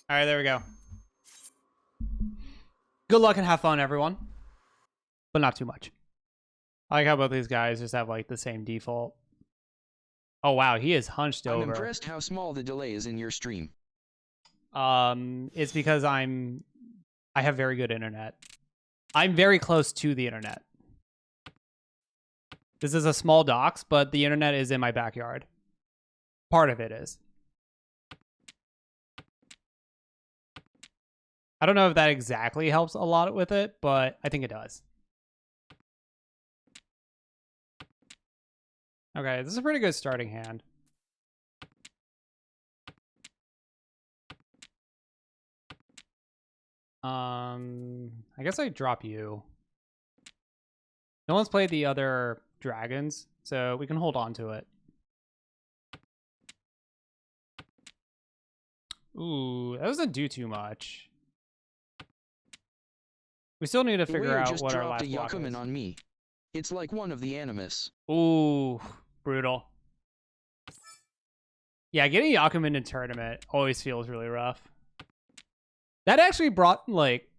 All right, there we go. Good luck and have fun, everyone. But not too much. I like how both these guys just have like the same default. Oh wow, he is hunched over. I'm impressed how small the delay is in your stream. It's because I have very good internet. I'm very close to the internet. This is a small docks, but the internet is in my backyard. Part of it is. I don't know if that exactly helps a lot with it, but I think it does. Okay, this is a pretty good starting hand. I guess I drop you. No one's played the other dragons, so we can hold on to it. Ooh, that doesn't do too much. We still need to figure out what our last block is. On me. It's like one of the animus. Ooh, brutal. Yeah, getting Yakumin in tournament always feels really rough. That actually brought, like...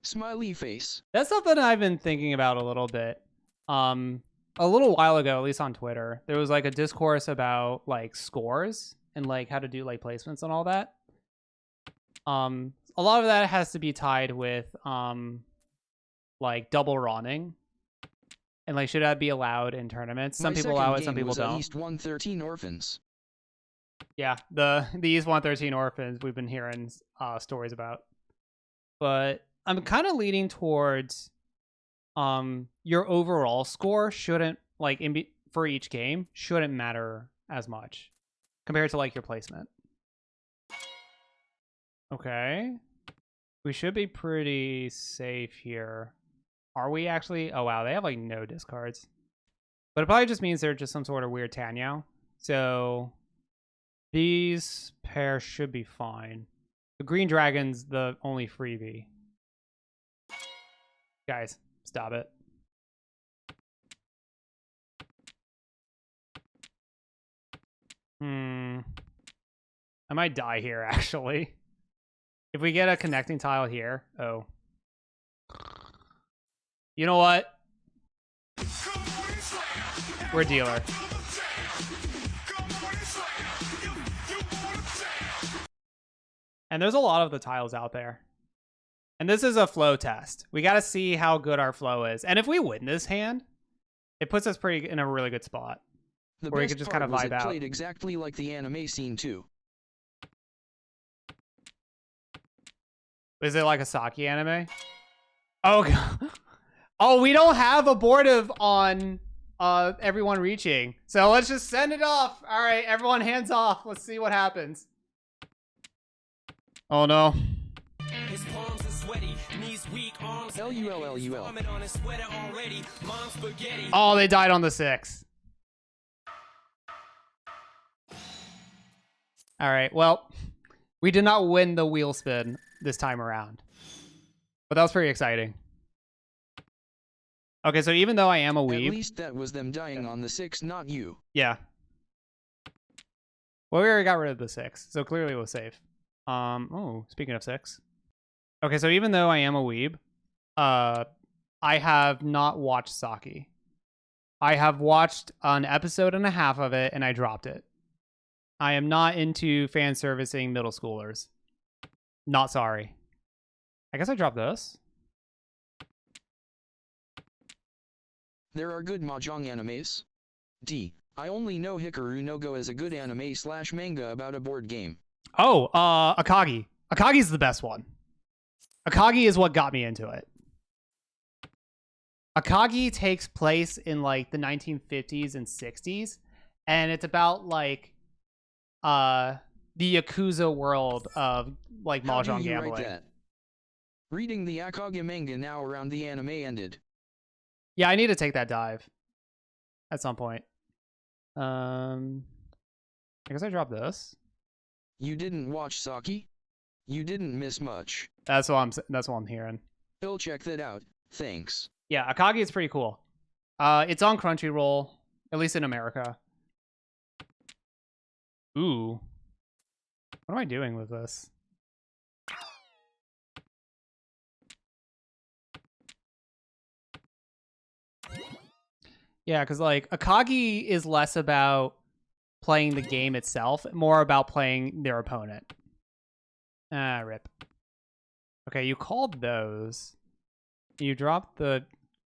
Smiley face. That's something I've been thinking about a little bit. A little while ago, at least on Twitter, there was like a discourse about like scores and like how to do like placements and all that. A lot of that has to be tied with like double ronning. And like, should that be allowed in tournaments? Some people allow it, some people don't. East 113 orphans. Yeah, the East 113 orphans we've been hearing stories about. But I'm kind of leaning towards your overall score shouldn't like for each game shouldn't matter as much compared to like your placement. Okay. We should be pretty safe here. Are we actually? Oh, wow. They have, like, no discards. But it probably just means they're just some sort of weird Tanyao. So these pairs should be fine. The green dragon's the only freebie. Guys, stop it. I might die here, actually. If we get a connecting tile here. Oh. You know what? We're dealer. And there's a lot of the tiles out there. And this is a flow test. We got to see how good our flow is. And if we win this hand, it puts us pretty in a really good spot. The where we best could just part kind of was vibe it out. played exactly like the anime scene too. Is it like a Saki anime? Oh, God. Oh, we don't have abortive on everyone reaching. So let's just send it off. All right, everyone hands off. Let's see what happens. Oh, no. His palms are sweaty, knees weak, arms LUL. on his sweater already. Mom's spaghetti. Oh, they died on the 6. All right, well, we did not win the wheel spin this time around. But that was pretty exciting. Okay, so even though I am a weeb... At least that was them dying on the 6, not you. Yeah. Well, we already got rid of the 6, so clearly it was safe. Oh, speaking of 6. Okay, so even though I am a weeb, I have not watched Saki. I have watched an episode and a half of it, and I dropped it. I am not into fan servicing middle schoolers. Not sorry. I guess I dropped this. There are good Mahjong animes. I only know Hikaru no Go as a good anime/manga about a board game. Oh, Akagi. Akagi's the best one. Akagi is what got me into it. Akagi takes place in like the 1950s and 60s, and it's about like the Yakuza world of like Mahjong gambling. Write that? Reading the Akagi manga now around the anime ended. Yeah, I need to take that dive at some point. I guess I dropped this. You didn't watch Saki? You didn't miss much. That's what I'm hearing. I'll check that out. Thanks. Yeah, Akagi is pretty cool. It's on Crunchyroll, at least in America. Ooh. What am I doing with this? Yeah, because like Akagi is less about playing the game itself, more about playing their opponent. Ah, rip. Okay, you called those. You dropped the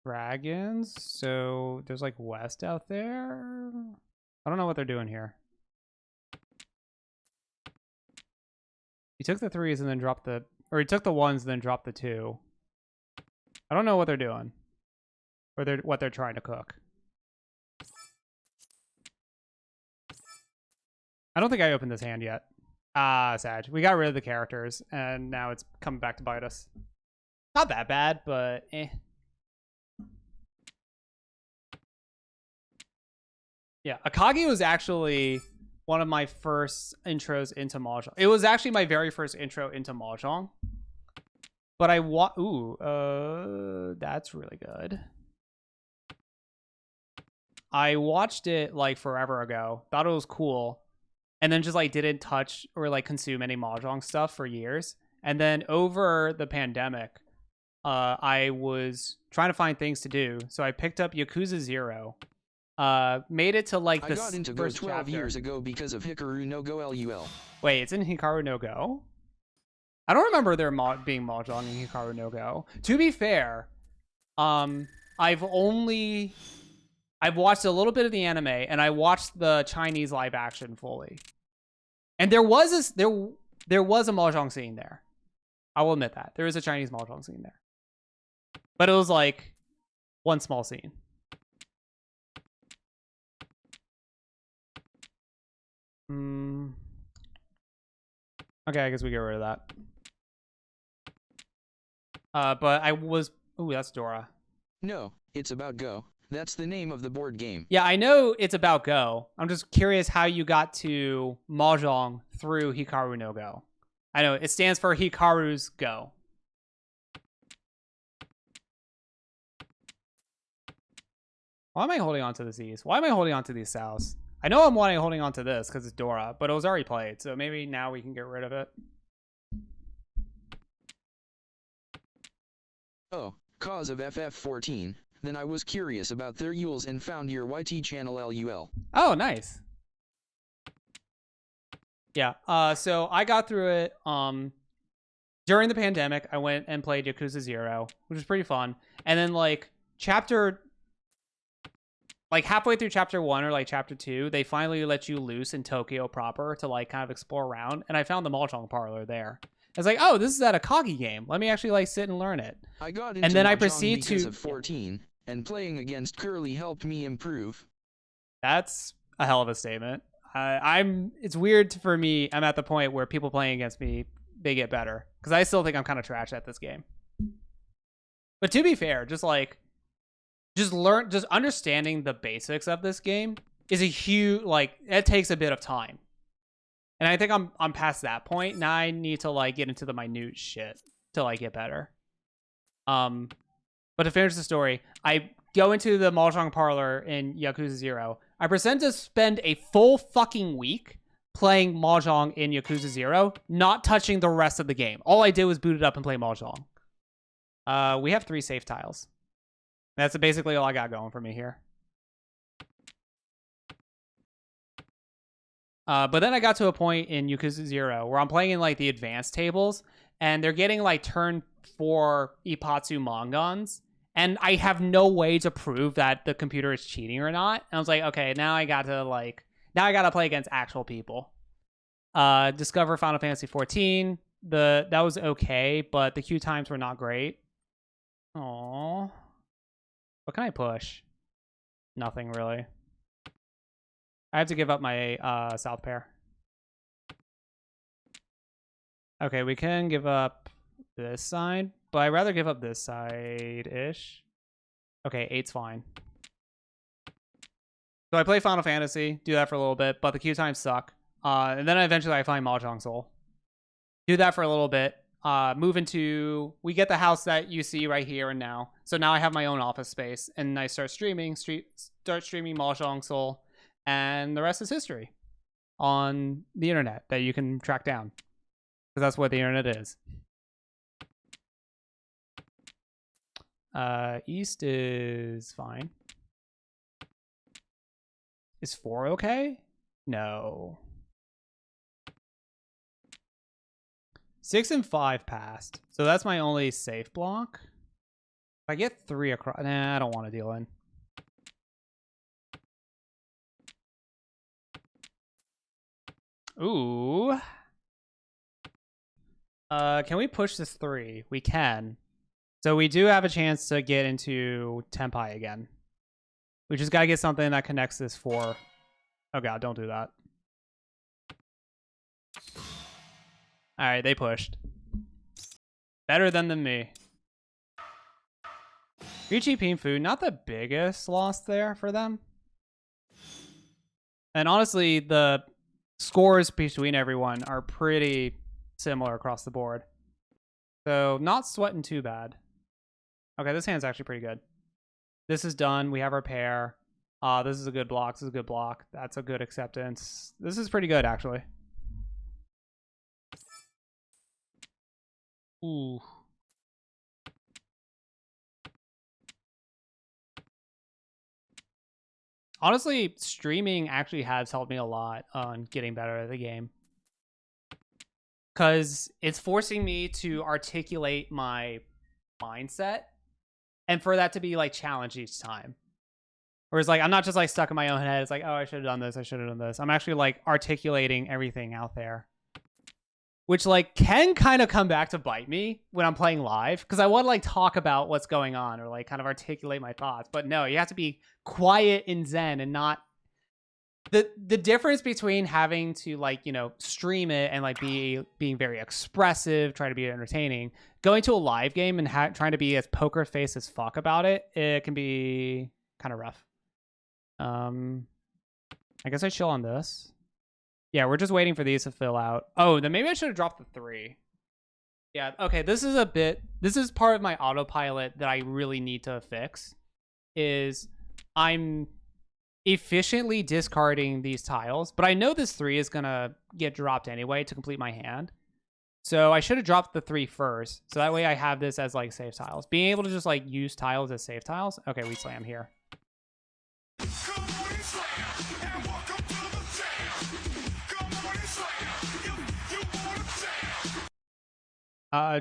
dragons, so there's like west out there. I don't know what they're doing here. He took the threes and then dropped the, or he took the ones and then dropped the two. I don't know what they're doing, or what they're trying to cook. I don't think I opened this hand yet. Ah, Sag. We got rid of the characters, and now it's coming back to bite us. Not that bad, but eh. Yeah, Akagi was actually one of my first intros into Mahjong. It was actually my very first intro into Mahjong. But that's really good. I watched it like forever ago. Thought it was cool. And then just like didn't touch or like consume any Mahjong stuff for years. And then over the pandemic, I was trying to find things to do. So I picked up Yakuza 0. Made it to like the I got into Go 12 years ago because of Hikaru no Go LUL. Wait, it's in Hikaru no Go? I don't remember there being Mahjong in Hikaru no Go. To be fair, I've watched a little bit of the anime and I watched the Chinese live action fully. And there was a Mahjong scene there. I will admit that. There is a Chinese Mahjong scene there. But it was like one small scene. Okay, I guess we get rid of that. But I was... Ooh, that's Dora. No, it's about Go. That's the name of the board game. Yeah, I know it's about Go. I'm just curious how you got to Mahjong through Hikaru no Go. I know, it stands for Hikaru's Go. Why am I holding on to the Z's? Why am I holding on to these Souths? I know I'm holding on to this because it's Dora, but it was already played, so maybe now we can get rid of it. Oh, cause of FF14. Then I was curious about their ULs and found your YT channel LUL. Oh, nice. Yeah, so I got through it during the pandemic. I went and played Yakuza 0, which was pretty fun. And then like halfway through chapter 1 or like chapter 2, they finally let you loose in Tokyo proper to like kind of explore around. And I found the Mahjong parlor there. I was like, oh, this is that Akagi game. Let me actually like sit and learn it. I got into and then Mahjong I proceed because to of 14, and playing against Curly helped me improve. That's a hell of a statement. It's weird for me. I'm at the point where people playing against me, they get better. Because I still think I'm kind of trash at this game. But to be fair, just understanding the basics of this game is a huge, like, it takes a bit of time. And I think I'm past that point. Now I need to like get into the minute shit to like get better. But to finish the story, I go into the Mahjong parlor in Yakuza 0. I present to spend a full fucking week playing Mahjong in Yakuza 0, not touching the rest of the game. All I did was boot it up and play Mahjong. We have 3 safe tiles. That's basically all I got going for me here. But then I got to a point in Yakuza 0 where I'm playing in like the advanced tables, and they're getting like turn 4 Ipatsu Mongons, and I have no way to prove that the computer is cheating or not. And I was like, okay, now I gotta play against actual people. Discover Final Fantasy 14. That was okay, but the queue times were not great. Aww. What can I push? Nothing really. I have to give up my south pair. Okay, we can give up this side, but I'd rather give up this side-ish. Okay, 8's fine. So I play Final Fantasy, do that for a little bit, but the queue times suck. And then eventually I find Mahjong Soul. Do that for a little bit. Move into... We get the house that you see right here and now. So now I have my own office space, and I start streaming Mahjong Soul. And the rest is history on the internet that you can track down. Because that's what the internet is. East is fine. Is 4 okay? No. 6 and 5 passed. So that's my only safe block. If I get 3 across... Nah, I don't want to deal in. Ooh. Can we push this 3? We can. So we do have a chance to get into Tempai again. We just gotta get something that connects this 4. Oh god, don't do that. Alright, they pushed. Better than me. Richie Pinfu, not the biggest loss there for them. And honestly, the scores between everyone are pretty similar across the board. So not sweating too bad. Okay, this hand's actually pretty good. This is done. We have our pair. This is a good block. This is a good block. That's a good acceptance. This is pretty good, actually. Ooh. Honestly, streaming actually has helped me a lot on getting better at the game. Because it's forcing me to articulate my mindset and for that to be like challenged each time. Whereas like I'm not just like stuck in my own head. It's like, oh, I should have done this. I should have done this. I'm actually like articulating everything out there, which like can kind of come back to bite me when I'm playing live because I want to like talk about what's going on or like kind of articulate my thoughts. But no, you have to be quiet and zen and not the difference between having to like, you know, stream it and like being very expressive, try to be entertaining, going to a live game and trying to be as poker face as fuck about it, it can be kind of rough. I guess I chill on this. Yeah, we're just waiting for these to fill out. Oh, then maybe I should have dropped the 3. Yeah, okay, this is part of my autopilot that I really need to fix, is I'm efficiently discarding these tiles, but I know this 3 is gonna get dropped anyway to complete my hand. So I should have dropped the 3 first, so that way I have this as like safe tiles. Being able to just like use tiles as safe tiles. Okay, we slam here.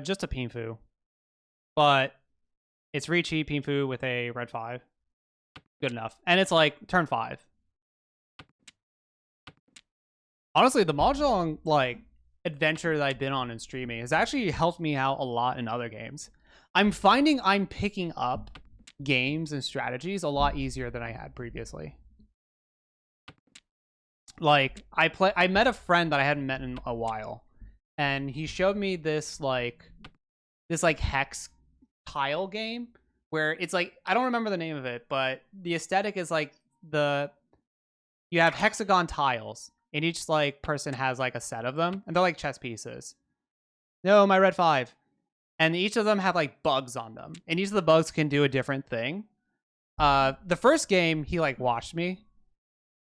Just a Pinfu. But it's Ricci, Pinfu with a red 5. Good enough. And it's like turn 5. Honestly, the Mahjong like adventure that I've been on in streaming has actually helped me out a lot in other games. I'm finding I'm picking up games and strategies a lot easier than I had previously. Like I met a friend that I hadn't met in a while, and he showed me this hex tile game where it's like, I don't remember the name of it, but the aesthetic is like you have hexagon tiles and each like person has like a set of them and they're like chess pieces. No, my red 5. And each of them have like bugs on them and each of the bugs can do a different thing. The first game he like watched me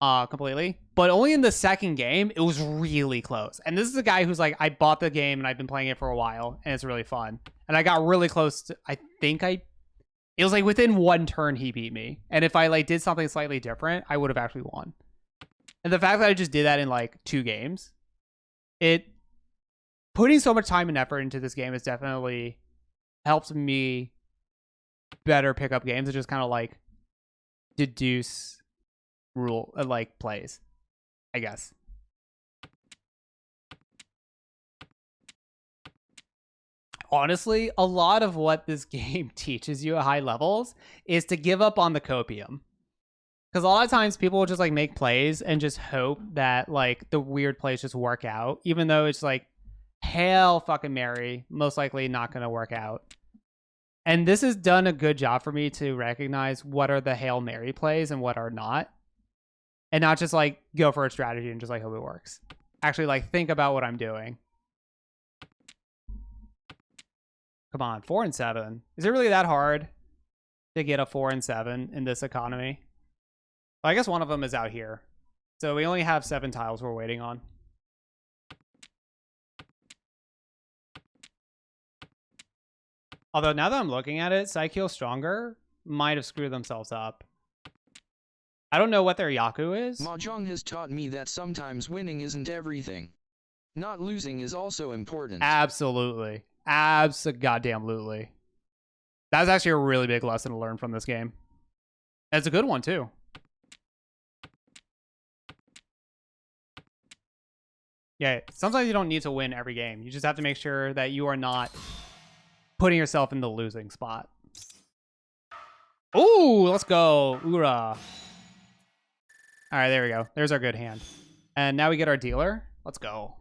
completely, but only in the second game it was really close. And this is a guy who's like, I bought the game and I've been playing it for a while and it's really fun. And I got really close to, it was like within 1 turn he beat me. And if I like did something slightly different, I would have actually won. And the fact that I just did that in like 2 games, putting so much time and effort into this game has definitely helped me better pick up games and just kind of like deduce like plays, I guess. Honestly, a lot of what this game teaches you at high levels is to give up on the copium. Because a lot of times people will just like make plays and just hope that like the weird plays just work out, even though it's like Hail fucking Mary, most likely not going to work out. And this has done a good job for me to recognize what are the Hail Mary plays and what are not. And not just like go for a strategy and just like hope it works. Actually like think about what I'm doing. Come on, 4 and 7. Is it really that hard to get a 4 and 7 in this economy? Well, I guess one of them is out here. So we only have 7 tiles we're waiting on. Although now that I'm looking at it, Psykill Stronger might have screwed themselves up. I don't know what their Yaku is. Mahjong has taught me that sometimes winning isn't everything. Not losing is also important. Absolutely. Abso-goddamn-lutely. That's actually a really big lesson to learn from this game. And it's a good one, too. Yeah, sometimes you don't need to win every game. You just have to make sure that you are not putting yourself in the losing spot. Ooh, let's go. Oorah. All right, there we go. There's our good hand. And now we get our dealer. Let's go.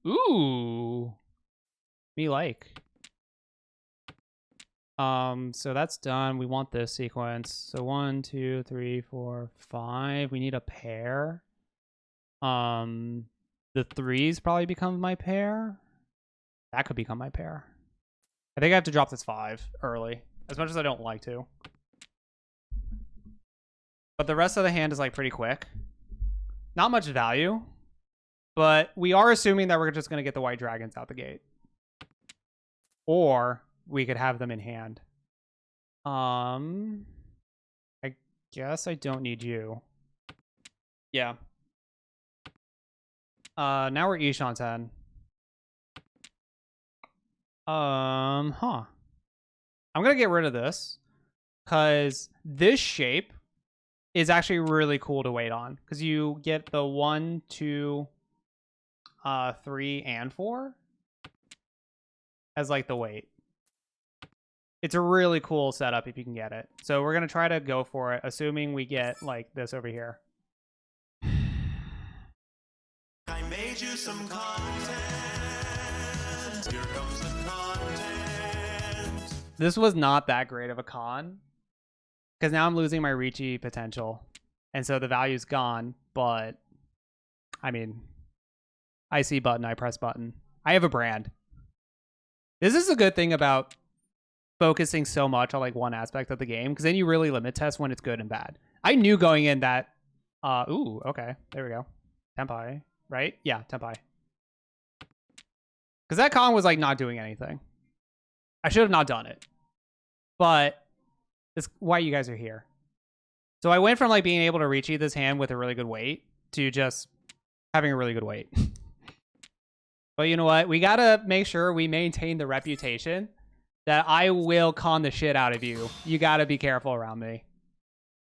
Ooh. Me like. So that's done. We want this sequence. So 1, 2, 3, 4, 5. We need a pair. The 3s probably become my pair. That could become my pair. I think I have to drop this 5 early, as much as I don't like to. But the rest of the hand is like pretty quick. Not much value, but we are assuming that we're just going to get the white dragons out the gate. Or we could have them in hand. I guess I don't need you. Yeah. Now we're Ishan 10. I'm gonna get rid of this because this shape is actually really cool to wait on because you get the 1, 2, 3, and 4 as like the weight. It's a really cool setup if you can get it. So we're gonna try to go for it, assuming we get like this over here. I made you some content. Here comes the content. This was not that great of a con because now I'm losing my Ricci potential, and so the value's gone. But I mean, I see button, I press button. I have a brand. This is a good thing about focusing so much on like one aspect of the game because then you really limit test when it's good and bad. I knew going in that. Ooh, okay, there we go. Tempai, right? Yeah, Tempai. Because that con was like not doing anything. I should have not done it. But that's why you guys are here. So I went from like being able to reach this hand with a really good weight to just having a really good weight. But you know what? We gotta make sure we maintain the reputation that I will con the shit out of you. You gotta be careful around me.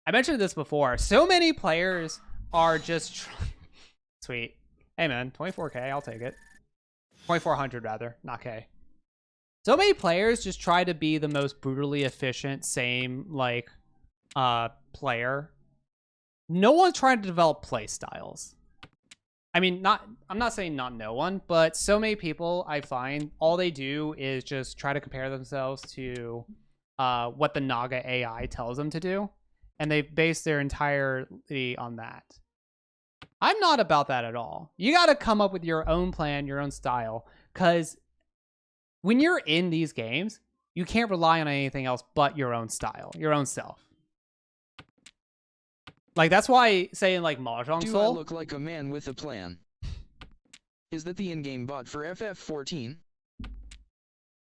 I mentioned this before. So many players are just... Sweet. Hey man, 24k, I'll take it. 2400 rather, not k. So many players just try to be the most brutally efficient, same, like, player. No one's trying to develop play styles. I mean, I'm not saying not no one, but so many people I find, all they do is just try to compare themselves to what the Naga AI tells them to do. And they base their entirety on that. I'm not about that at all. You got to come up with your own plan, your own style, because when you're in these games, you can't rely on anything else but your own style, your own self. Like, that's why saying, like, Mahjong Do Soul... I look like a man with a plan? Is that the in-game bot for FF14?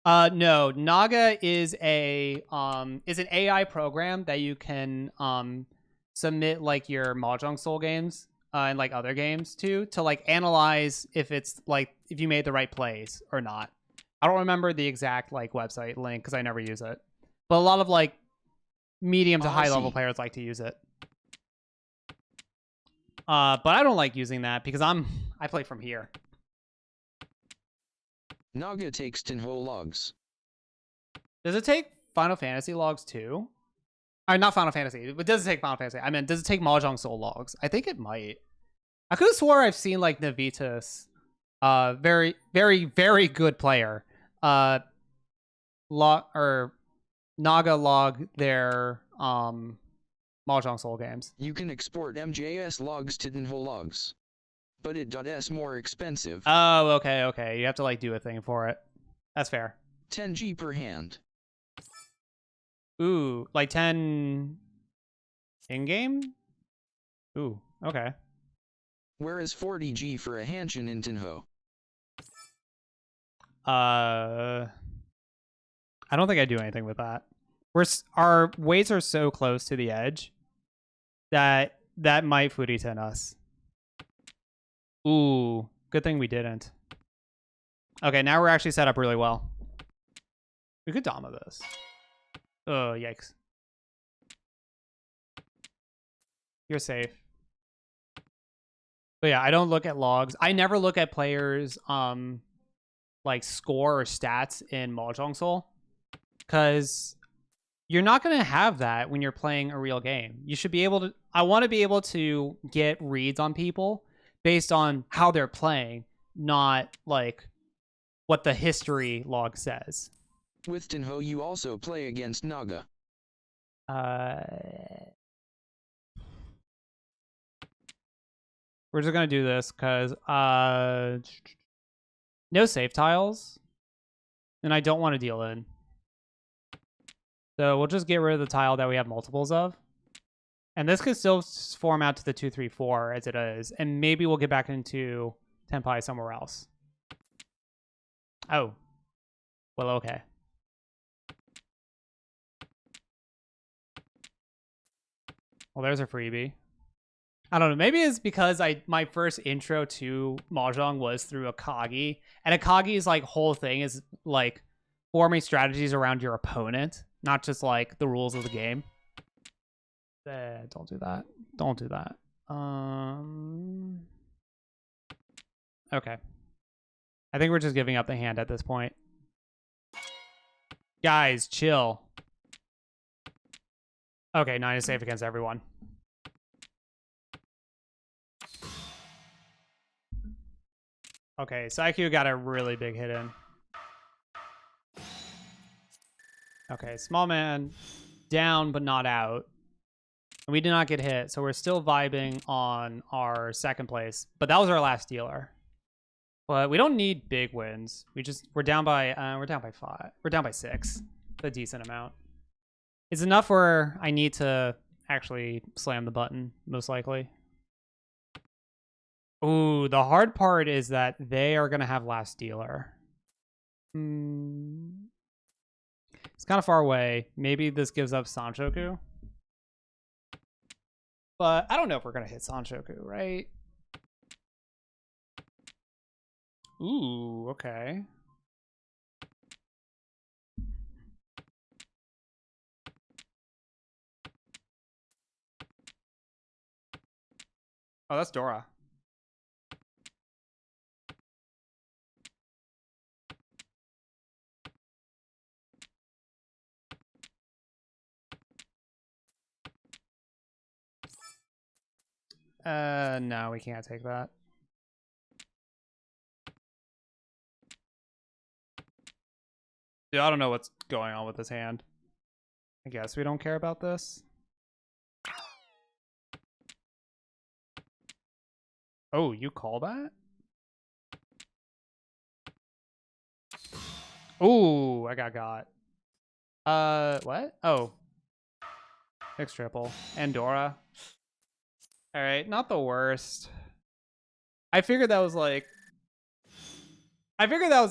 No. Naga is an AI program that you can submit, like, your Mahjong Soul games and, like, other games to like, analyze if it's, like, if you made the right plays or not. I don't remember the exact, like, website link because I never use it. But a lot of, like, medium to high-level players like to use it. But I don't like using that because I play from here. Naga takes Tenho logs. Does it take Final Fantasy logs too? Not Final Fantasy, but does it take Final Fantasy? I mean, does it take Mahjong Soul logs? I think it might. I could have swore I've seen like Navitas, very, very, very good player, log or Naga log their Mahjong Soul games. You can export MJS logs to Tenho logs, but it.s more expensive. Oh, okay. You have to like do a thing for it. That's fair. 10G per hand. Ooh, like 10 in-game? Ooh, okay. Whereas 40G for a Hanshin in Tenho. I don't think I do anything with that. Our weights are so close to the edge that might foodie 10 us. Ooh, good thing we didn't. Okay, now we're actually set up really well. We could Dama this. Oh, yikes. You're safe. But yeah, I don't look at logs. I never look at players like score or stats in Mahjong Soul, because you're not going to have that when you're playing a real game. You should be able to, I want to be able to get reads on people based on how they're playing, not like what the history log says. With Tenho, you also play against Naga. We're just going to do this because no safe tiles, and I don't want to deal in. So we'll just get rid of the tile that we have multiples of. And this could still form out to the 2-3-4 as it is. And maybe we'll get back into Tenpai somewhere else. Oh. Well, okay. Well, there's a freebie. I don't know. Maybe it's because my first intro to Mahjong was through Akagi. And Akagi's like whole thing is like forming strategies around your opponent, not just like the rules of the game. Don't do that. Don't do that. Okay. I think we're just giving up the hand at this point. Guys, chill. Okay, 9 is safe against everyone. Okay, Saikyu got a really big hit in. Okay, small man down but not out. And we did not get hit, so we're still vibing on our second place. But that was our last dealer. But we don't need big wins. We're down by 5. We're down by 6. It's a decent amount. It's enough where I need to actually slam the button, most likely. Ooh, the hard part is that they are gonna have last dealer. It's kind of far away. Maybe this gives up Sanchoku. But I don't know if we're gonna hit Sanchoku, right? Ooh, okay. Oh, that's Dora. No, we can't take that. Dude, I don't know what's going on with this hand. I guess we don't care about this. Oh, you call that? Ooh, I got. What? Oh. Mixed triple. Andorra. Alright, not the worst. I figured that was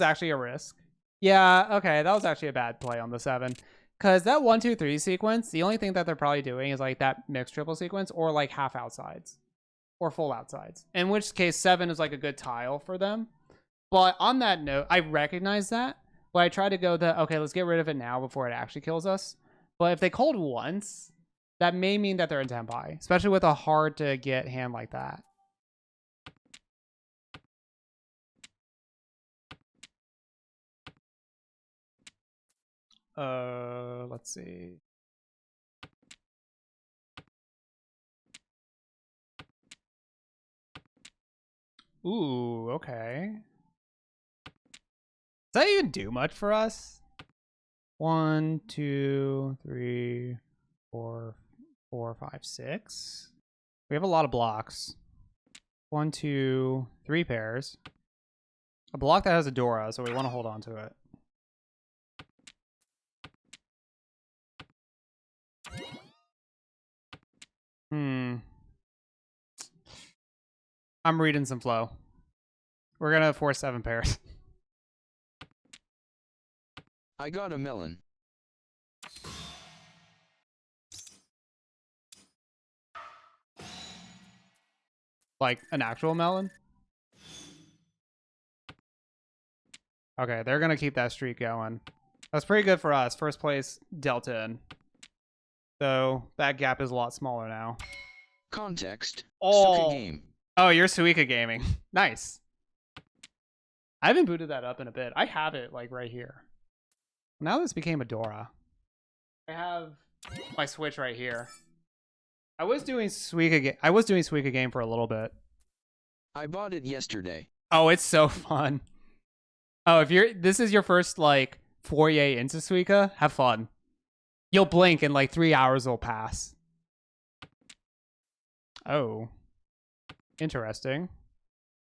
actually a risk. Yeah, okay, that was actually a bad play on the 7. Because that 1-2-3 sequence, the only thing that they're probably doing is like that mixed triple sequence or like half outsides. Or full outsides. In which case 7 is like a good tile for them. But on that note, I recognize that. But I try to go okay, let's get rid of it now before it actually kills us. But if they called once, that may mean that they're in Tenpai. Especially with a hard to get hand like that. Let's see. Ooh, okay. Does that even do much for us? 1, 2, 3, 4, 5, 6. We have a lot of blocks. 1, 2, 3 pairs. A block that has a Dora, so we want to hold on to it. I'm reading some flow. We're gonna force 7 pairs. I got a melon. Like an actual melon? Okay, they're gonna keep that streak going. That's pretty good for us. First place, Delta in. So that gap is a lot smaller now. Context. Oh. Suka game. Oh, you're Suika Gaming. Nice. I haven't booted that up in a bit. I have it like right here. Now this became a Dora. I have my Switch right here. I was doing Suika Game for a little bit. I bought it yesterday. Oh, it's so fun. Oh, if this is your first like foray into Suika, have fun. You'll blink and like 3 hours will pass. Oh. Interesting.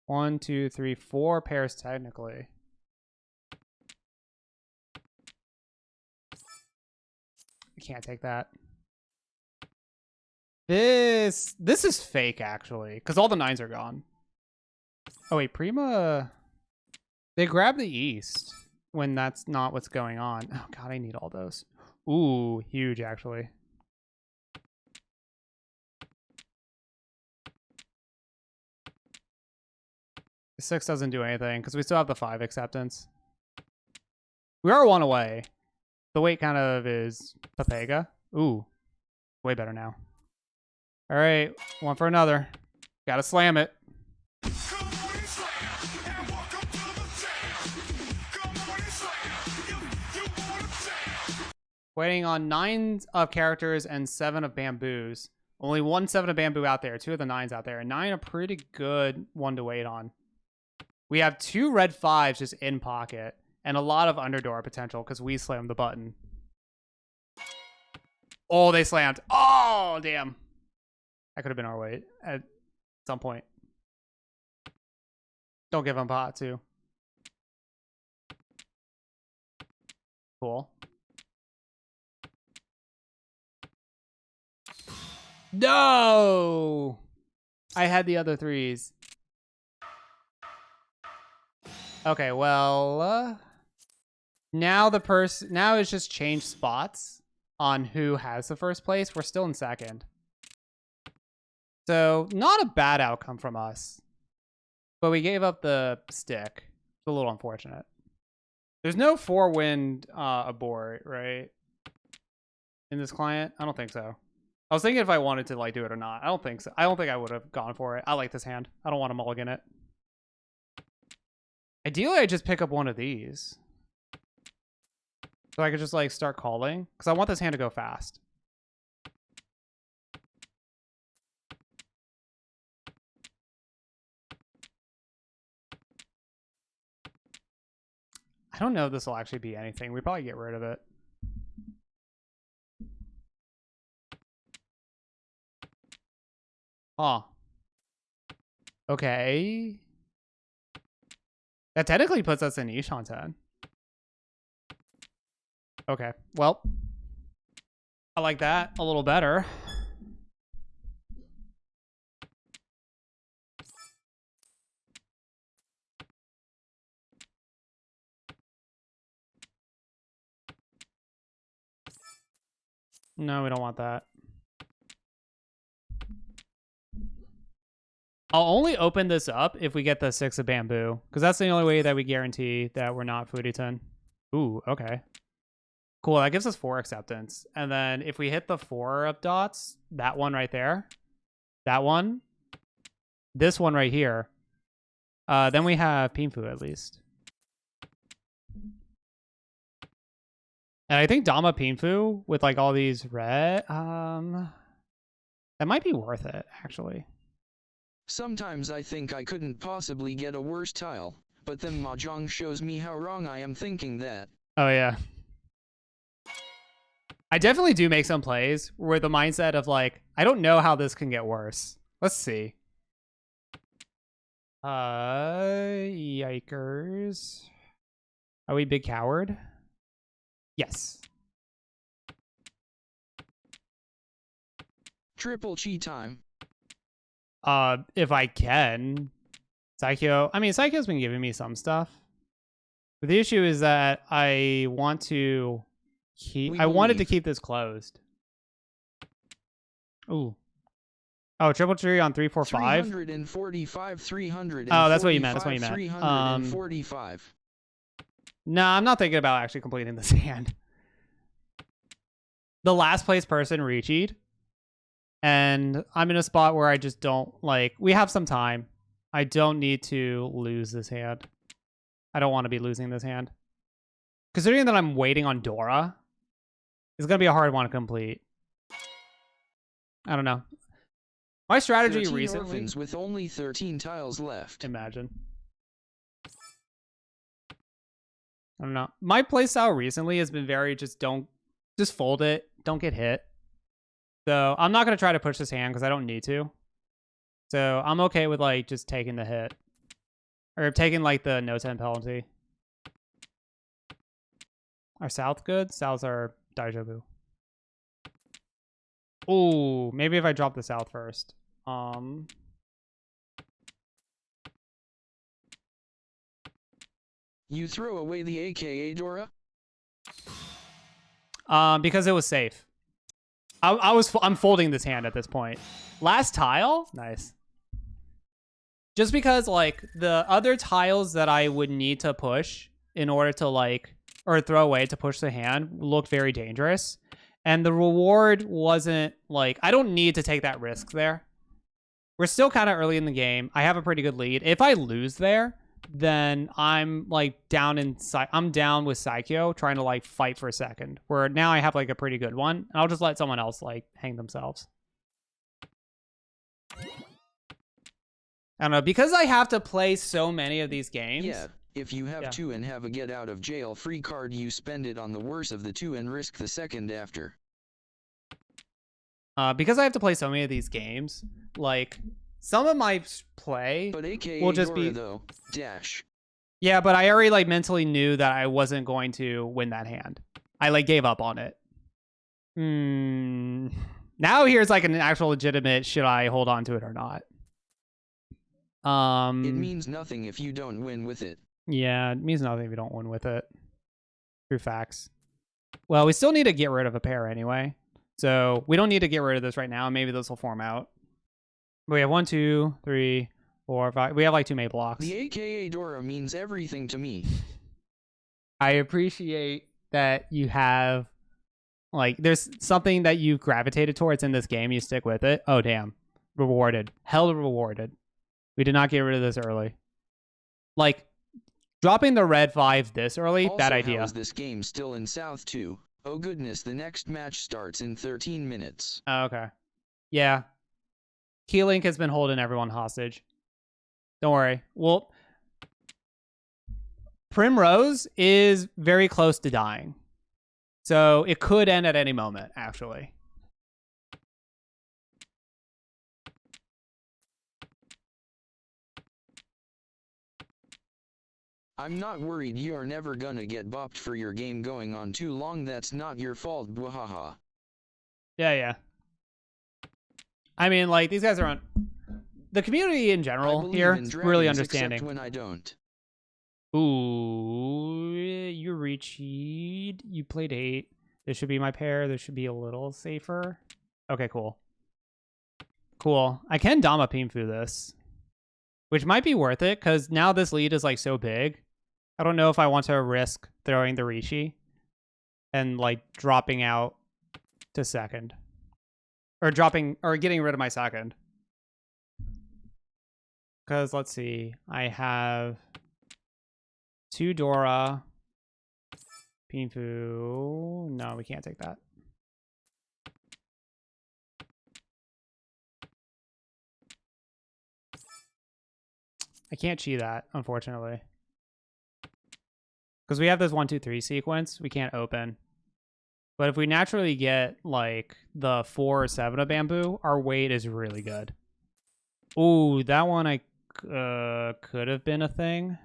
1, 2, 3, 4 pairs technically. I can't take that. This is fake actually, because all the 9s are gone. Oh wait, Prima. They grab the East when that's not what's going on. Oh god, I need all those. Ooh, huge actually. The 6 doesn't do anything because we still have the 5 acceptance. We are 1 away. The weight kind of is Papega. Ooh, way better now. All right, one for another. Gotta slam it. Waiting on 9 of characters and 7 of bamboos. Only 1 7 of bamboo out there. 2 of the 9s out there. And 9 a pretty good one to wait on. We have 2 red 5s just in pocket. And a lot of underdoor potential because we slammed the button. Oh, they slammed. Oh, damn. That could have been our weight at some point. Don't give them pot, too. Cool. No! I had the other 3s. Okay, well, now it's just changed spots on who has the first place. We're still in second. So, not a bad outcome from us. But we gave up the stick. It's a little unfortunate. There's no 4-wind abort, right? In this client? I don't think so. I was thinking if I wanted to like do it or not. I don't think so. I don't think I would have gone for it. I like this hand. I don't want to mulligan it. Ideally, I just pick up one of these. So I could just like start calling. Because I want this hand to go fast. I don't know if this will actually be anything. We probably get rid of it. Huh. Okay. That technically puts us in Ishan 10. Okay. Well, I like that a little better. No, we don't want that. I'll only open this up if we get the 6 of bamboo, because that's the only way that we guarantee that we're not Furiton. Ooh, okay. Cool, that gives us 4 acceptance. And then if we hit the 4 of dots, that one right there, that one, this one right here, then we have Pinfu at least. And I think Dama Pinfu with like all these red, that might be worth it, actually. Sometimes I think I couldn't possibly get a worse tile, but then Mahjong shows me how wrong I am thinking that. Oh, yeah. I definitely do make some plays where the mindset of like, I don't know how this can get worse. Let's see. Yikers. Are we big coward? Yes. Triple chi time. If I can. Psycho. I mean, Psycho's been giving me some stuff. But the issue is that I want to keep... I wanted to keep this closed. Ooh. Oh, triple tree on 3, 4, 5. 345, 300. Oh, that's what you meant. That's what you meant. 345. No, I'm not thinking about actually completing this hand. The last place person reached, and I'm in a spot where I just don't like. We have some time. I don't need to lose this hand. I don't want to be losing this hand. Considering that I'm waiting on Dora, it's gonna be a hard one to complete. I don't know. My strategy 13 recently. orphans with only 13 tiles left. Imagine. I don't know. My playstyle recently has been very just fold it. Don't get hit. So I'm not going to try to push this hand because I don't need to. So I'm okay with like just taking the hit. Or taking like the no 10 penalty. Are South good? Souths are Daijobu. Ooh, maybe if I drop the South first. You throw away the AKA Dora? Because it was safe. I'm folding this hand at this point. Last tile? Nice. Just because like the other tiles that I would need to push in order to like, or throw away to push the hand looked very dangerous. And the reward wasn't like, I don't need to take that risk there. We're still kind of early in the game. I have a pretty good lead. If I lose there, then I'm like down with Saikyo trying to like fight for a second. Where now I have like a pretty good one. And I'll just let someone else like hang themselves. I don't know. Because I have to play so many of these games. Yeah, if you have two and have a get out of jail free card, you spend it on the worst of the two and risk the second after. Because I have to play so many of these games, like some of my play will just be though dash. Yeah, but I already like mentally knew that I wasn't going to win that hand. I like gave up on it. Now here's like an actual legitimate, should I hold on to it or not? It means nothing if you don't win with it. Yeah, it means nothing if you don't win with it. True facts. Well, we still need to get rid of a pair anyway. So we don't need to get rid of this right now. Maybe this will form out. We have 1, 2, 3, 4, 5. We have like 2 mate blocks. The AKA Dora means everything to me. I appreciate that you have, like, there's something that you gravitated towards in this game. You stick with it. Oh, damn. Rewarded. Hell rewarded. We did not get rid of this early. Like, dropping the red 5 this early, Also, bad idea. How is this game still in South 2? Oh goodness, the next match starts in 13 minutes. Oh, okay. Yeah. Keylink has been holding everyone hostage. Don't worry. Well, Primrose is very close to dying. So it could end at any moment, actually. I'm not worried, you're never gonna get bopped for your game going on too long. That's not your fault, bwahaha. Yeah. I mean, like, these guys are on... The community in general here is really understanding. Except when I don't. Ooh, you reached. You played 8. This should be my pair. This should be a little safer. Okay, cool. Cool. I can Dama Pinfu this, which might be worth it because now this lead is like so big. I don't know if I want to risk throwing the Rishi and like dropping out to second, or getting rid of my second. Because let's see, I have 2 Dora, Pinfu. No, we can't take that. I can't chi that, unfortunately. Because we have this 1, 2, 3 sequence, we can't open. But if we naturally get like the 4 or 7 of bamboo, our weight is really good. Ooh, that one I could have been a thing.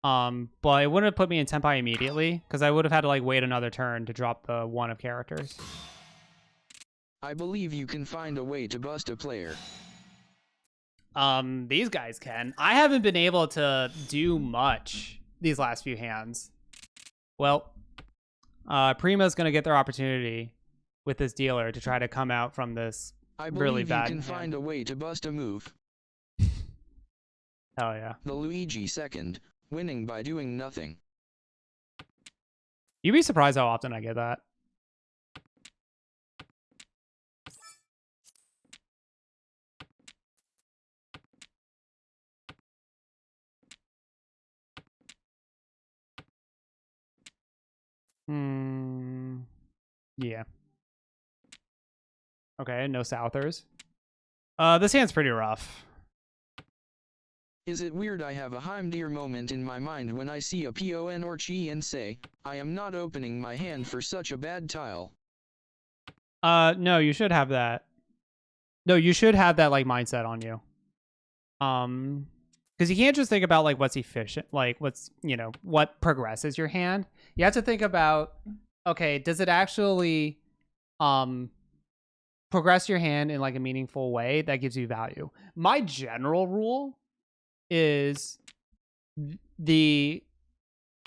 But it wouldn't have put me in Tenpai immediately, because I would have had to like wait another turn to drop the 1 of characters. I believe you can find a way to bust a player. These guys can. I haven't been able to do much these last few hands. Well, Prima's gonna get their opportunity with this dealer to try to come out from this I really believe bad you can hand. find a way to bust a move. Hell yeah. The Luigi second, winning by doing nothing. You'd be surprised how often I get that. Yeah. Okay, no Southers. This hand's pretty rough. Is it weird I have a Heimdall moment in my mind when I see a PON or Chi and say, I am not opening my hand for such a bad tile? No, you should have that. No, you should have that like mindset on you. Because you can't just think about like what's efficient, like what's, you know, what progresses your hand. You have to think about, okay, does it actually progress your hand in like a meaningful way that gives you value? My general rule is the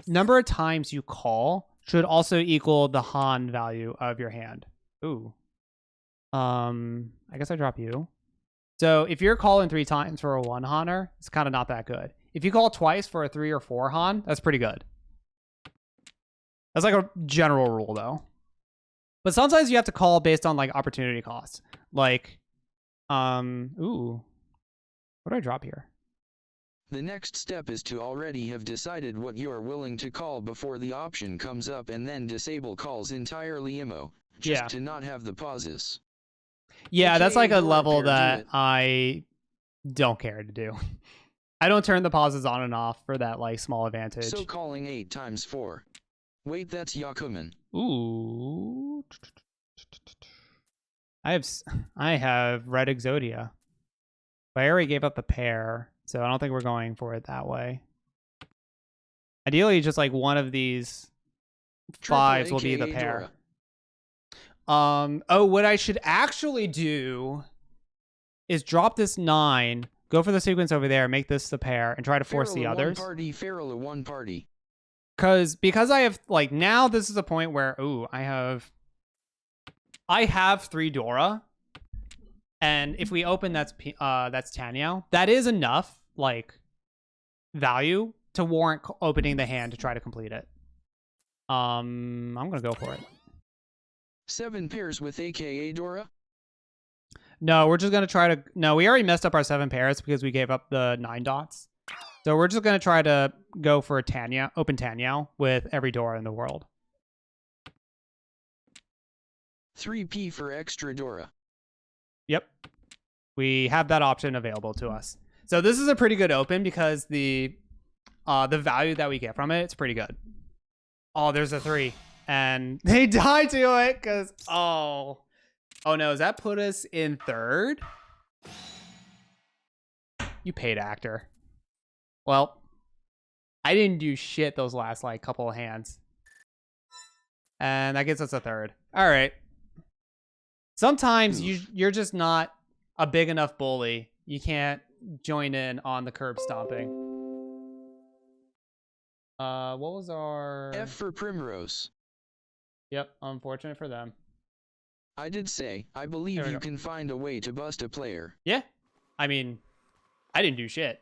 number of times you call should also equal the Han value of your hand. Ooh. I guess I drop you. So if you're calling 3 times for a 1 Haner, it's kind of not that good. If you call twice for a 3 or 4 Han, that's pretty good. That's like a general rule though. But sometimes you have to call based on like opportunity costs. Like, ooh, what do I drop here? The next step is to already have decided what you are willing to call before the option comes up and then disable calls entirely IMO, just to not have the pauses. Yeah, that's AKA like a door level repair, do that it. I don't care to do. I don't turn the pauses on and off for that like small advantage. So calling 8 times 4. Wait, that's Yakuman. Ooh. I have Red Exodia. But I already gave up the pair, so I don't think we're going for it that way. Ideally, just like one of these fives will be the AKA pair. Dora. Oh, what I should actually do is drop this 9, go for the sequence over there, make this the pair, and try to force the Feral others. Feral one party. Because I have like now this is a point where I have 3 Dora, and if we open that's Tanyao. That is enough like value to warrant opening the hand to try to complete it. I'm gonna go for it. 7 pairs with AKA Dora? No, we're just gonna try to. No, we already messed up our 7 pairs because we gave up the 9 dots. So we're just gonna try to go for a Tanyao, open Tanyao with every Dora in the world. 3p for extra Dora. Yep, we have that option available to us. So this is a pretty good open because the value that we get from it's pretty good. Oh, there's a 3, and they die to it because oh no, does that put us in 3rd? You paid actor. Well, I didn't do shit those last like couple of hands, and that gets us a 3rd. All right. Sometimes you're just not a big enough bully. You can't join in on the curb stomping. What was our... F for Primrose. Yep, unfortunate for them. I did say, I believe you can find a way to bust a player. Yeah, I mean, I didn't do shit.